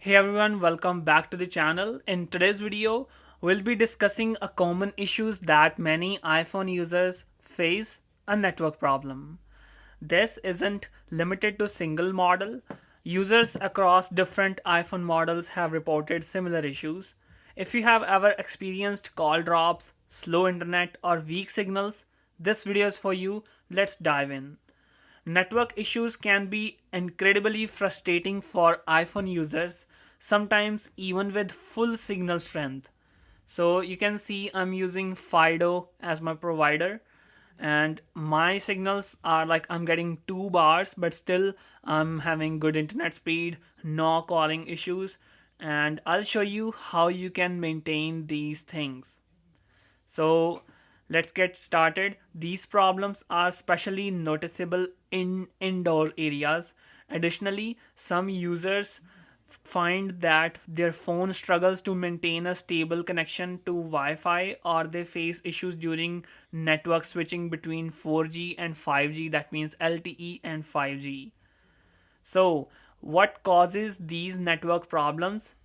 Hey everyone, welcome back to the channel. In today's video, we'll be discussing a common issues that many iPhone users face, a network problem. This isn't limited to single model. Users across different iPhone models have reported similar issues. If you have ever experienced call drops, slow internet or weak signals, this video is for you. Let's dive in. Network issues can be incredibly frustrating for iPhone users, sometimes even with full signal strength. So you can see I'm using Fido as my provider, and my signals are like I'm getting 2 bars, but still I'm having good internet speed, no calling issues, and I'll show you how you can maintain these things. So let's get started. These problems are especially noticeable in indoor areas. Additionally, some users find that their phone struggles to maintain a stable connection to Wi-Fi, or they face issues during network switching between 4G and 5G, that means LTE and 5G. So, what causes these network problems?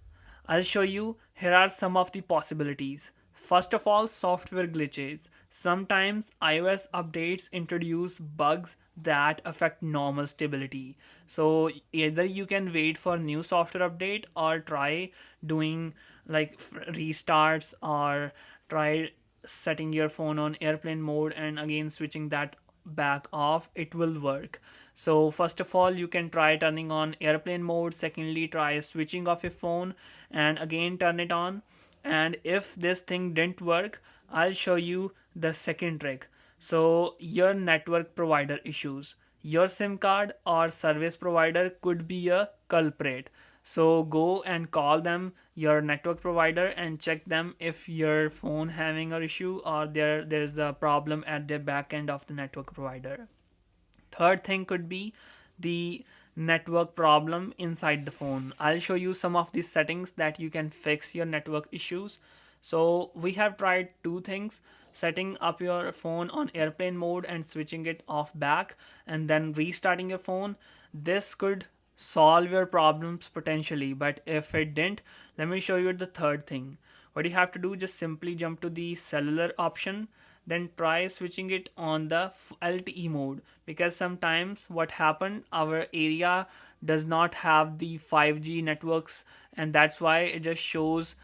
I'll show you. Here are some of the possibilities. First of all, software glitches. Sometimes iOS updates introduce bugs that affect normal stability. So either you can wait for new software update or try doing like restarts, or try setting your phone on airplane mode and again switching that back off. It will work. So first of all, you can try turning on airplane mode. Secondly, try switching off your phone and again turn it on. And if this thing didn't work, I'll show you the second trick. So your network provider issues, your SIM card or service provider could be a culprit. So go and call them, your network provider, and check them if your phone having an issue or there's a problem at the back end of the network provider. Third thing could be the network problem inside the phone. I'll show you some of the settings that you can fix your network issues. So we have tried two things: setting up your phone on airplane mode and switching it off back, and then restarting your phone. This could solve your problems potentially, but if it didn't, let me show you the third thing. What you have to do, just simply jump to the cellular option, then try switching it on the LTE mode, because sometimes what happened, our area does not have the 5G networks, and that's why it just shows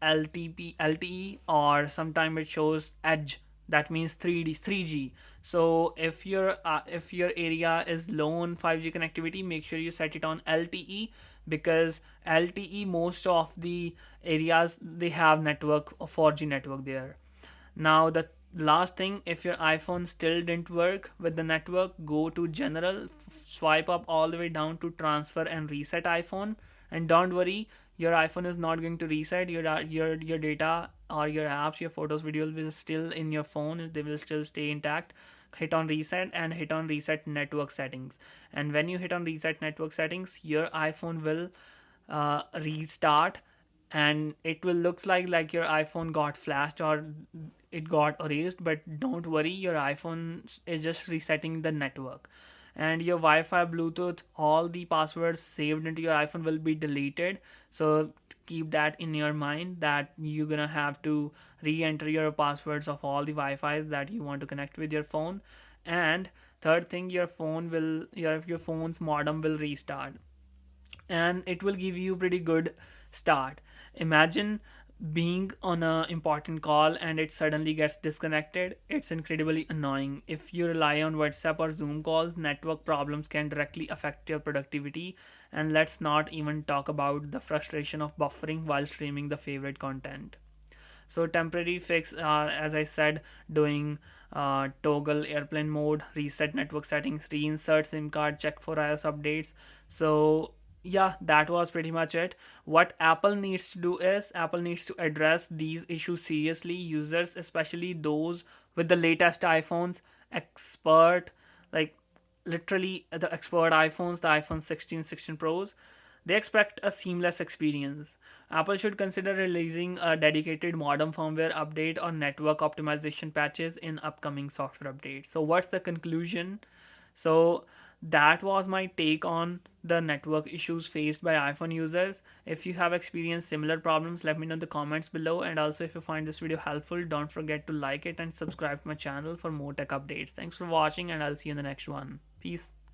LTE, or sometimes it shows edge, that means 3G. So if your area is low on 5G connectivity, make sure you set it on LTE, because LTE, most of the areas they have network, 4G network there. Now the last thing, if your iPhone still didn't work with the network, go to general, swipe up all the way down to transfer and reset iPhone, and don't worry, your iPhone is not going to reset. Your data or your apps, your photos, videos will still in your phone, they will still stay intact. Hit on reset and hit on reset network settings, and when you hit on reset network settings, your iPhone will restart, and it will looks like your iPhone got flashed or it got erased. But don't worry, your iPhone is just resetting the network, and your Wi-Fi, Bluetooth, all the passwords saved into your iPhone will be deleted. So keep that in your mind, that you're gonna have to re-enter your passwords of all the Wi-Fi's that you want to connect with your phone. And third thing, your phone will your phone's modem will restart, and it will give you pretty good start. Imagine being on a important call and it suddenly gets disconnected. It's incredibly annoying. If you rely on WhatsApp or Zoom calls, network problems can directly affect your productivity. And let's not even talk about the frustration of buffering while streaming the favorite content. So temporary fix are, as I said, doing toggle airplane mode, reset network settings, reinsert SIM card, check for iOS updates. So yeah, that was pretty much it. What Apple needs to do is Apple needs to address these issues seriously. Users, especially those with the latest iPhones, expert, like literally the expert iPhones, the iPhone 16, 16 Pros, they expect a seamless experience. Apple should consider releasing a dedicated modem firmware update or network optimization patches in upcoming software updates. So, what's the conclusion? So, That was my take on the network issues faced by iPhone users. If you have experienced similar problems, let me know in the comments below. And also, if you find this video helpful, don't forget to like it and subscribe to my channel for more tech updates. Thanks for watching, and I'll see you in the next one. Peace.